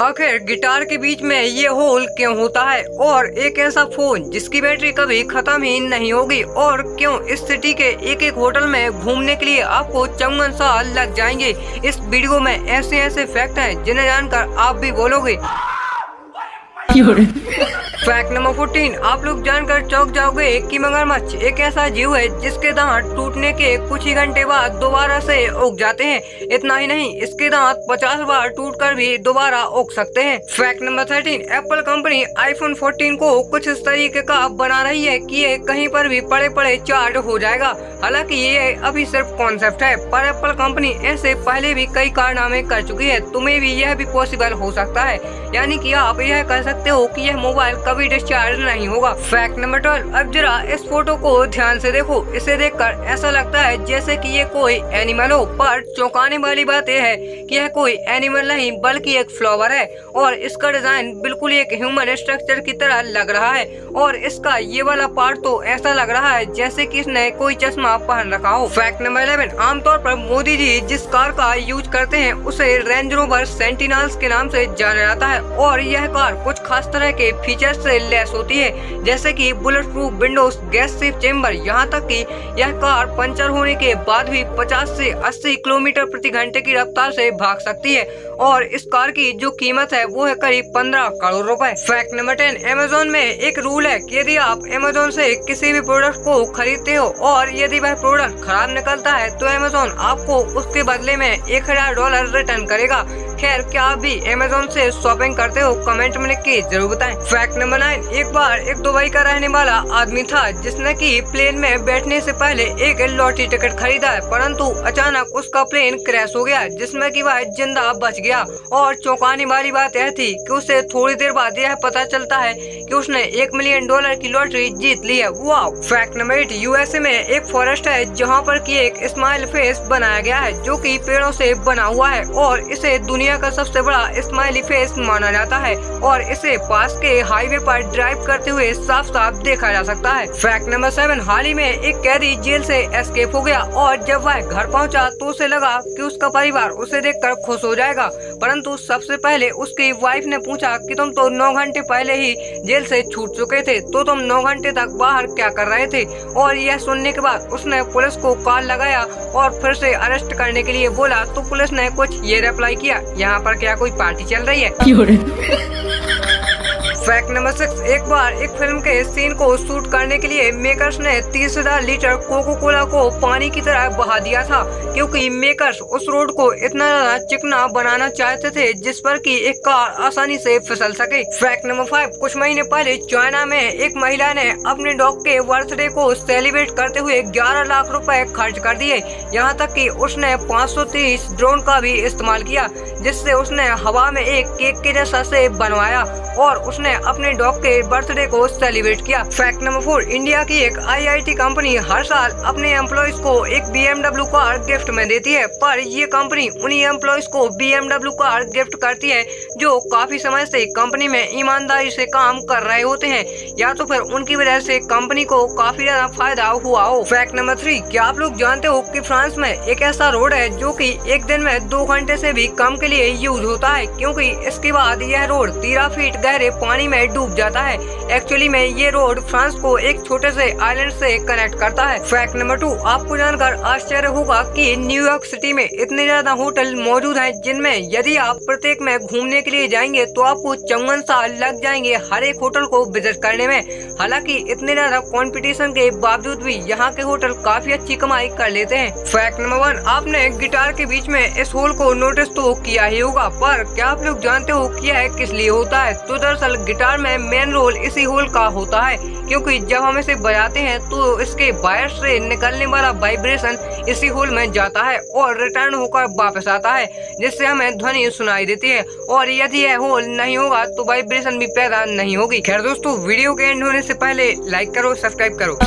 आखिर गिटार के बीच में ये होल क्यों होता है, और एक ऐसा फोन जिसकी बैटरी कभी खत्म ही नहीं होगी, और क्यों इस सिटी के एक एक होटल में घूमने के लिए आपको 54 साल लग जाएंगे। इस वीडियो में ऐसे ऐसे फैक्ट हैं जिन्हें जानकर आप भी बोलोगे। फैक्ट नंबर 14, आप लोग जानकर चौंक जाओगे कि मगरमच्छ एक ऐसा जीव है जिसके दांत टूटने के कुछ ही घंटे बाद दोबारा से उग जाते हैं। इतना ही नहीं, इसके दांत 50 बार टूटकर भी दोबारा उग सकते हैं। Fact number 13, Apple company iPhone 14 को कुछ इस तरीके का बना रही है कि ये कहीं पर भी पड़े पड़े चार्ज हो जाएगा। हालांकि ये अभी सिर्फ कॉन्सेप्ट है, पर एप्पल कंपनी ऐसे पहले भी कई कारनामे कर चुकी है। तुम्हें भी यह भी पॉसिबल हो सकता है, यानी कि आप यह कर सकते हो कि यह मोबाइल कभी डिस्चार्ज नहीं होगा। फैक्ट नंबर 12, अब जरा इस फोटो को ध्यान से देखो। इसे देखकर ऐसा लगता है जैसे कि ये कोई एनिमल हो, पर चौंकाने वाली बात यह है कि यह कोई एनिमल नहीं बल्कि एक फ्लावर है, और इसका डिजाइन बिल्कुल एक ह्यूमन स्ट्रक्चर की तरह लग रहा है। और इसका ये वाला पार्ट तो ऐसा लग रहा है जैसे कि इसने कोई चश्मा पहन रखा हो। फैक्ट नंबर 11, आमतौर पर मोदी जी जिस कार का यूज करते हैं उसे रेंज रोवर सेंटिनल्स के नाम से जाना जाता है, और यह कार कुछ खास तरह के फीचर्स से लैस होती है, जैसे कि bullet proof Windows, gas safe chamber, यहाँ तक कि यह कार पंचर होने के बाद भी 50 से 80 किलोमीटर प्रति घंटे की रफ्तार से भाग सकती है, और इस कार की जो कीमत है वो है करीब 15 करोड़ रुपए। फैक्ट नंबर 10, अमेज़न में एक रूल है कि यदि आप अमेज़न से किसी भी प्रोडक्ट को खरीदते हो और यदि वह प्रोडक्ट खराब निकलता है तो अमेज़न आपको उसके बदले में $1000 रिटर्न करेगा। खैर, क्या आप भी अमेज़न से शॉपिंग करते हो? कमेंट में लिख के जरूर बताएं। फैक्ट नंबर 9, एक बार एक दुबई का रहने वाला आदमी था जिसने कि प्लेन में बैठने से पहले एक लॉटरी टिकट खरीदा है, परंतु अचानक उसका प्लेन क्रैश हो गया जिसमें कि वह जिंदा बच गया। और चौंकाने वाली बात यह थी कि उसे थोड़ी देर बाद यह पता चलता है कि उसने $1 मिलियन की लॉटरी जीत ली है। वाह। फैक्ट नंबर 8, यूएसए में एक फॉरेस्ट है जहाँ पर की एक स्माइल फेस बनाया गया है जो कि पेड़ों से बना हुआ है, और इसे दुनिया का सबसे बड़ा स्माइली फेस माना जाता है, और इसे पास के हाईवे पर ड्राइव करते हुए साफ साफ देखा जा सकता है। फैक्ट नंबर 7, हाल ही में एक कैदी जेल से एस्केप हो गया, और जब वह घर पहुंचा तो उसे लगा कि उसका परिवार उसे देखकर खुश हो जाएगा, परंतु सबसे पहले उसकी वाइफ ने पूछा कि तुम तो 9 घंटे पहले ही जेल से छूट चुके थे, तो तुम 9 घंटे तक बाहर क्या कर रहे थे? और यह सुनने के बाद उसने पुलिस को कॉल लगाया और फिर से अरेस्ट करने के लिए बोला, तो पुलिस ने कुछ ये रिप्लाई किया, यहाँ पर क्या कोई पार्टी चल रही है? फैक्ट नंबर 6, एक बार एक फिल्म के सीन को शूट करने के लिए मेकर्स ने 30,000 लीटर कोको कोला को पानी की तरह बहा दिया था, क्योंकि मेकर्स उस रोड को इतना ज्यादा चिकना बनाना चाहते थे जिस पर कि एक कार आसानी से फिसल सके। फैक्ट नंबर 5, कुछ महीने पहले चाइना में एक महिला ने अपने डॉग के बर्थडे को सेलिब्रेट करते हुए 11 लाख रुपए खर्च कर दिए। यहाँ तक कि उसने 530 ड्रोन का भी इस्तेमाल किया, जिससे उसने हवा में एक केक के जैसा से बनवाया और उसने अपने डॉग के बर्थडे को सेलिब्रेट किया। फैक्ट नंबर 4, इंडिया की एक IIT कंपनी हर साल अपने एम्प्लॉइज को एक BMW कार गिफ्ट में देती है, पर ये कंपनी उन्हीं एम्प्लॉइज को BMW कार गिफ्ट करती है जो काफी समय से कंपनी में ईमानदारी से काम कर रहे होते हैं, या तो फिर उनकी वजह से कंपनी को काफी ज्यादा फायदा हुआ हो। फैक्ट नंबर 3, क्या आप लोग जानते हो कि फ्रांस में एक ऐसा रोड है जो कि एक दिन में 2 घंटे से भी कम के लिए यूज होता है, क्योंकि इसके बाद यह रोड 13 फीट गहरे पानी में डूब जाता है। एक्चुअली में ये रोड फ्रांस को एक छोटे से आइलैंड से कनेक्ट करता है। फैक्ट नंबर 2, आपको जानकर आश्चर्य होगा कि न्यूयॉर्क सिटी में इतने ज्यादा होटल मौजूद हैं जिनमें यदि आप प्रत्येक में घूमने के लिए जाएंगे तो आपको 54 साल लग जाएंगे हर एक होटल को विजिट करने में। हालांकि इतने ज्यादा कंपटीशन के बावजूद भी यहाँ के होटल काफी अच्छी कमाई कर लेते हैं। फैक्ट नंबर 1, आपने गिटार के बीच में इस होल को नोटिस तो किया ही होगा, पर क्या आप लोग जानते हो कि यह किस लिए होता है? तो दरअसल गिटार में मेन रोल इसी होल का होता है, क्योंकि जब हम इसे बजाते हैं तो इसके वायर से निकलने वाला वाइब्रेशन इसी होल में जाता है और रिटर्न होकर वापस आता है, जिससे हमें ध्वनि सुनाई देती है, और यदि यह होल नहीं होगा तो वाइब्रेशन भी पैदा नहीं होगी। खैर दोस्तों, वीडियो के एंड होने से पहले लाइक करो, सब्सक्राइब करो।